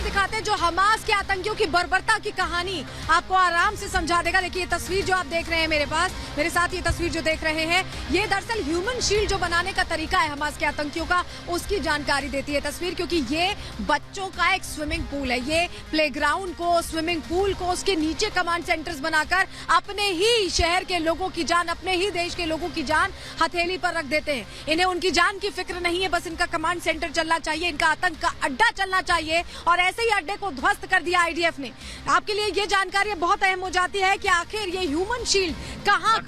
तस्वीर दिखाते हैं जो हमास के आतंकियों की बर्बरता की कहानी आपको आराम से समझा देगा। देखिए ये तस्वीर जो आप देख रहे हैं मेरे साथ ये तस्वीर जो देख रहे हैं, ये दरअसल ह्यूमन शील्ड जो बनाने का तरीका है हमास के आतंकियों का, उसकी जानकारी देती है तस्वीर। क्योंकि ये बच्चों का एक स्विमिंग पूल है, ये प्लेग्राउंड को, स्विमिंग पूल को, उसके नीचे कमांड सेंटर्स बनाकर अपने ही शहर के लोगों की जान, अपने ही देश के लोगों की जान हथेली पर रख देते हैं। इन्हें उनकी जान की फिक्र नहीं है, बस इनका कमांड सेंटर चलना चाहिए, इनका आतंक का अड्डा चलना चाहिए। और ऐसे ही अड्डे को ध्वस्त कर दिया आईडीएफ ने। आपके लिए ये जानकारी बहुत अहम हो जाती है कि आखिर ये ह्यूमन शील्ड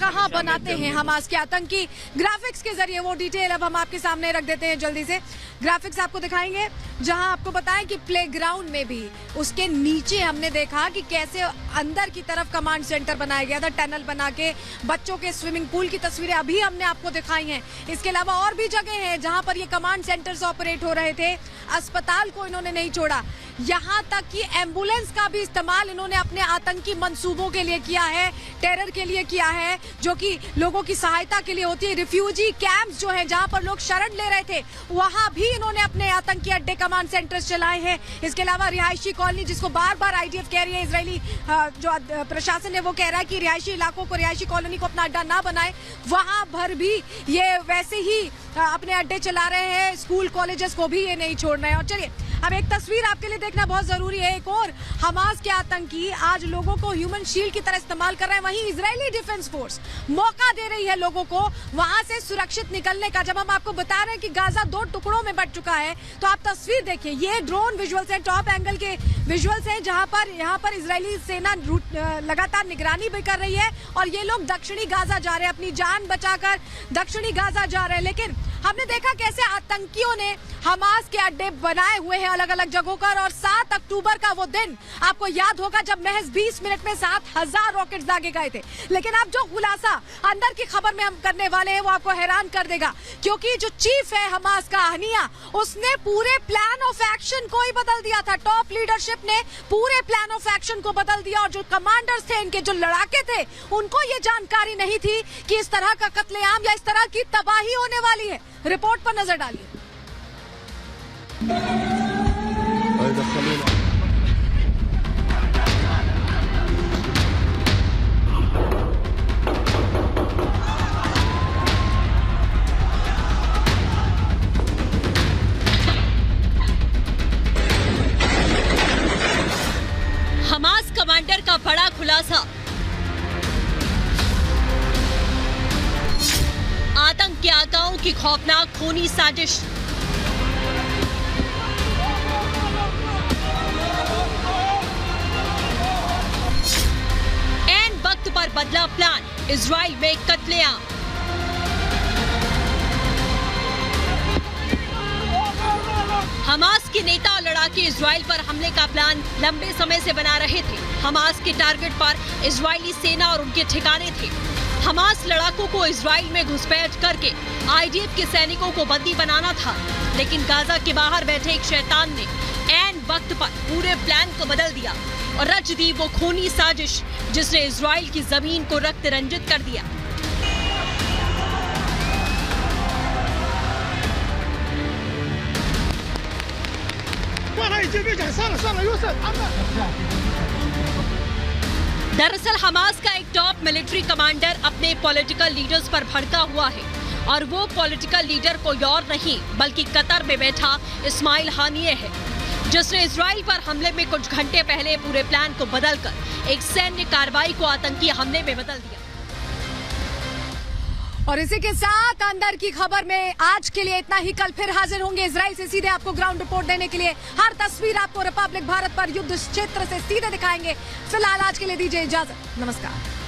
कहां बनाते हैं हमास के आतंकी। ग्राफिक्स के जरिए वो डिटेल अब हम आपके सामने रख देते हैं। जल्दी से ग्राफिक्स आपको दिखाएंगे, जहां आपको बताएं कि प्लेग्राउंड में भी उसके नीचे हमने देखा कि कैसे अंदर की तरफ कमांड सेंटर बनाया गया था, टनल बना के। बच्चों के स्विमिंग पूल की तस्वीरें अभी हमने आपको दिखाई हैं। इसके अलावा और भी जगह है जहां पर ये कमांड सेंटर्स ऑपरेट हो रहे थे। अस्पताल को इन्होंने नहीं छोड़ा, यहाँ तक कि एम्बुलेंस का भी इस्तेमाल इन्होंने अपने आतंकी मंसूबों के लिए किया है, टेरर के लिए किया है, जो कि लोगों की सहायता के लिए होती है। रिफ्यूजी कैंप्स जो है जहां पर लोग शरण ले रहे थे, वहां भी इन्होंने अपने आतंकी अड्डे कमांड सेंटर्स चलाए हैं। इसके अलावा रिहायशी कॉलोनी, जिसको बार बार आईडीएफ कह रही है, इजरायली जो प्रशासन है वो कह रहा है कि रिहायशी इलाकों को, रिहायशी कॉलोनी को अपना अड्डा ना बनाए, वहां भर भी ये वैसे ही अपने अड्डे चला रहे हैं। स्कूल कॉलेजेस को भी ये नहीं छोड़ना है। और चलिए अब एक तस्वीर आपके लिए देखना बहुत जरूरी है। एक और हमास के आतंकी आज लोगों को ह्यूमन शील्ड की तरह इस्तेमाल कर रहे हैं, वहीं इजरायली डिफेंस फोर्स मौका दे रही है लोगों को वहां से सुरक्षित निकलने का। जब हम आपको बता रहे हैं कि गाजा 2 टुकड़ों में बंट चुका है, तो आप तस्वीर देखिए, ये ड्रोन विजुअल्स हैं, टॉप एंगल के विजुअल्स हैं, जहां पर यहाँ पर इजरायली सेना लगातार निगरानी भी कर रही है और ये लोग दक्षिणी गाजा जा रहे हैं, अपनी जान बचाकर दक्षिणी गाजा जा रहे हैं। लेकिन हमने देखा कैसे आतंकियों ने हमास के अड्डे बनाए हुए हैं अलग अलग जगहों पर। और 7 अक्टूबर का वो दिन आपको याद होगा जब महज 20 मिनट में 7000 रॉकेट्स दागे गए थे। लेकिन अब जो खुलासा अंदर की खबर में हम करने वाले हैं वो आपको हैरान कर देगा, क्योंकि जो चीफ है हमास का, हनिया, उसने पूरे प्लान ऑफ एक्शन को ही बदल दिया था। टॉप लीडरशिप ने पूरे प्लान ऑफ एक्शन को बदल दिया और जो कमांडर्स थे, इनके जो लड़ाके थे, उनको ये जानकारी नहीं थी कि इस तरह का कत्लेआम या इस तरह की तबाही होने वाली है। रिपोर्ट पर नजर डालिए। हमास कमांडर का बड़ा खुलासा, आतंक के आकाओं की खौफनाक खूनी साजिश। ऐन वक्त पर बदला प्लान, इजराइल में कत्लेआम। हमास के नेता और लड़ाके इजराइल पर हमले का प्लान लंबे समय से बना रहे थे। हमास के टारगेट पर इजरायली सेना और उनके ठिकाने थे। हमास लड़ाकों को इजराइल में घुसपैठ करके आईडीएफ के सैनिकों को बंदी बनाना था। लेकिन गाजा के बाहर बैठे एक शैतान ने ऐन वक्त पर पूरे प्लान को बदल दिया और रच दी वो खूनी साजिश जिसने इजराइल की जमीन को रक्त रंजित कर दिया। दरअसल हमास का एक टॉप मिलिट्री कमांडर अपने पॉलिटिकल लीडर्स पर भड़का हुआ है और वो पॉलिटिकल लीडर कोई और नहीं बल्कि कतर में बैठा इस्माइल हानिये है, जिसने इजराइल पर हमले में कुछ घंटे पहले पूरे प्लान को बदलकर एक सैन्य कार्रवाई को आतंकी हमले में बदल दिया। और इसी के साथ अंदर की खबर में आज के लिए इतना ही। कल फिर हाजिर होंगे इजराइल से सीधे आपको ग्राउंड रिपोर्ट देने के लिए। हर तस्वीर आपको रिपब्लिक भारत पर युद्ध क्षेत्र से सीधे दिखाएंगे। फिलहाल आज के लिए दीजिए इजाजत, नमस्कार।